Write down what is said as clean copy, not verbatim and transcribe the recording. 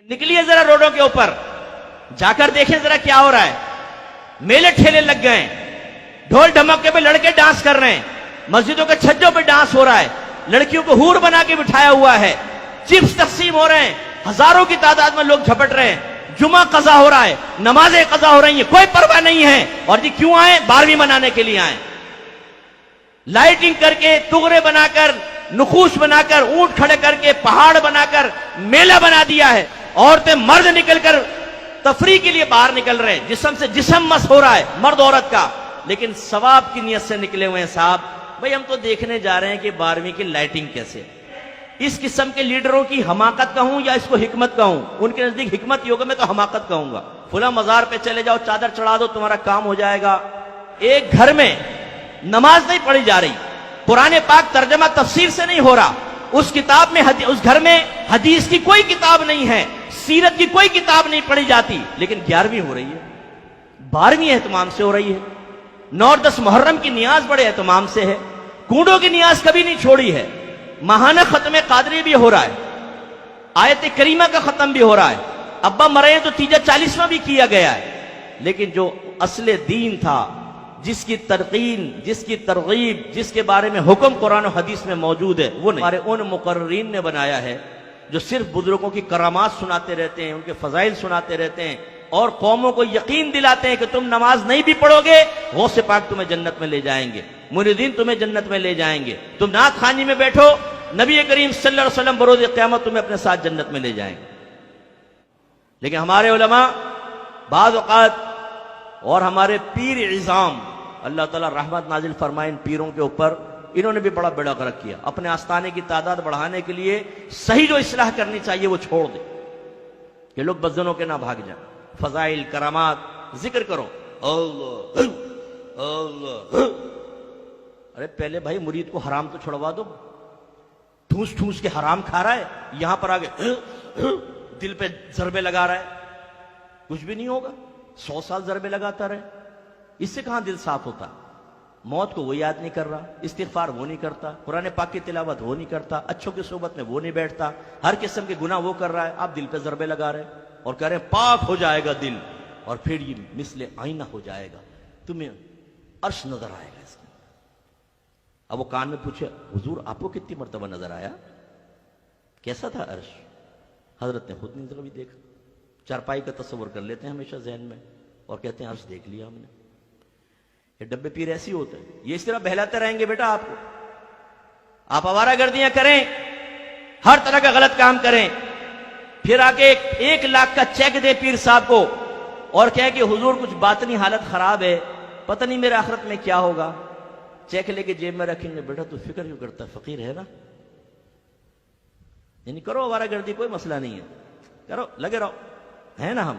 نکلیے ذرا روڈوں کے اوپر جا کر دیکھیں ذرا کیا ہو رہا ہے. میلے ٹھیلے لگ گئے, ڈھول ڈھمکے پہ لڑکے ڈانس کر رہے ہیں, مسجدوں کے چھجوں پہ ڈانس ہو رہا ہے, لڑکیوں کو حور بنا کے بٹھایا ہوا ہے, چپس تقسیم ہو رہے ہیں, ہزاروں کی تعداد میں لوگ جھپٹ رہے ہیں, جمعہ قضا ہو رہا ہے, نمازیں قضا ہو رہی ہیں, کوئی پرواہ نہیں ہے. اور جی کیوں آئے؟ 12ویں منانے کے لیے آئے. لائٹنگ کر کے, تغرے بنا کر, نقوش بنا کر, اونٹ کھڑے کر کے, پہاڑ بنا کر میلہ بنا دیا ہے. عورتیں مرد نکل کر تفریح کے لیے باہر نکل رہے ہیں, جسم سے جسم مس ہو رہا ہے مرد عورت کا, لیکن ثواب کی نیت سے نکلے ہوئے ہیں. صاحب بھئی ہم تو دیکھنے جا رہے ہیں کہ 12ویں کی لائٹنگ کیسے. اس قسم کے لیڈروں کی حماقت کہوں یا اس کو حکمت کہوں؟ ان کے نزدیک حکمت ہی ہوگا, میں تو حماقت کہوں گا. فلاں مزار پہ چلے جاؤ, چادر چڑھا دو, تمہارا کام ہو جائے گا. ایک گھر میں نماز نہیں پڑھی جا رہی, قرآن پاک ترجمہ تفسیر سے نہیں ہو رہا, اس کتاب میں اس گھر میں حدیث کی کوئی کتاب نہیں ہے, سیرت کی کوئی کتاب نہیں پڑھی جاتی, لیکن 11ویں ہو رہی ہے, 12ویں اہتمام سے ہو رہی ہے. 9 اور 10 محرم کی نیاز بڑے اہتمام سے ہے, کنڈوں کی نیاز کبھی نہیں چھوڑی ہے. ماہانہ ختم قادری بھی ہو رہا ہے, آیت کریمہ کا ختم بھی ہو رہا ہے, ابا مرے ہیں تو تیجا 40واں بھی کیا گیا ہے. لیکن جو اصل دین تھا, جس کی ترقین, جس کی ترغیب, جس کے بارے میں حکم قرآن و حدیث میں موجود ہے, وہ ہمارے ان مقررین نے بنایا ہے جو صرف بزرگوں کی کرامات سناتے رہتے ہیں, ان کے فضائل سناتے رہتے ہیں, اور قوموں کو یقین دلاتے ہیں کہ تم نماز نہیں بھی پڑھو گے غوث پاک تمہیں جنت میں لے جائیں گے, مریدین تمہیں جنت میں لے جائیں گے, تم نعت خوانی میں بیٹھو, نبی کریم صلی اللہ علیہ وسلم بروز قیامت تمہیں اپنے ساتھ جنت میں لے جائیں گے. لیکن ہمارے علماء بعض اوقات اور ہمارے پیر عظام, اللہ تعالیٰ رحمت نازل فرمائے ان پیروں کے اوپر, انہوں نے بھی بڑا بیڑا غرق کیا. اپنے آستانے کی تعداد بڑھانے کے لیے صحیح جو اصلاح کرنی چاہیے وہ چھوڑ دے کہ لوگ بدزنوں کے نہ بھاگ جائیں. فضائل کرامات ذکر کرو, اللہ اللہ. ارے پہلے بھائی مرید کو حرام تو چھڑوا دو, ٹھوس ٹھوس کے حرام کھا رہا ہے, یہاں پر آگے دل پہ ضربے لگا رہا ہے, کچھ بھی نہیں ہوگا. 100 سال ضربے لگاتا رہے, اس سے کہاں دل صاف ہوتا؟ موت کو وہ یاد نہیں کر رہا, استغفار وہ نہیں کرتا, قرآن پاک کی تلاوت وہ نہیں کرتا, اچھوں کی صحبت میں وہ نہیں بیٹھتا, ہر قسم کے گناہ وہ کر رہا ہے. آپ دل پہ ضربے لگا رہے ہیں اور کہہ رہے ہیں پاک ہو جائے گا دل, اور پھر یہ مثل آئینہ ہو جائے گا, تمہیں عرش نظر آئے گا اس کے. اب وہ کان میں پوچھے, حضور آپ کو کتنی مرتبہ نظر آیا, کیسا تھا عرش؟ حضرت نے خود نہیں کبھی دیکھا, چارپائی کا تصور کر لیتے ہیں ہمیشہ ذہن میں اور کہتے ہیں عرش دیکھ لیا ہم نے. یہ ڈبے پیر ایسی ہوتے ہیں, یہ اس طرح بہلاتے رہیں گے بیٹا آپ کو. آپ آوارہ گردیاں کریں, ہر طرح کا غلط کام کریں, پھر آ کے 1 لاکھ کا چیک دے پیر صاحب کو اور کہے کہ حضور کچھ باطنی حالت خراب ہے, پتہ نہیں میرے آخرت میں کیا ہوگا. چیک لے کے جیب میں رکھیں گے, بیٹا تو فکر کیوں کرتا, فقیر ہے نا. یعنی کرو آوارہ گردی, کوئی مسئلہ نہیں ہے, کرو, لگے رہو, ہے نا ہم.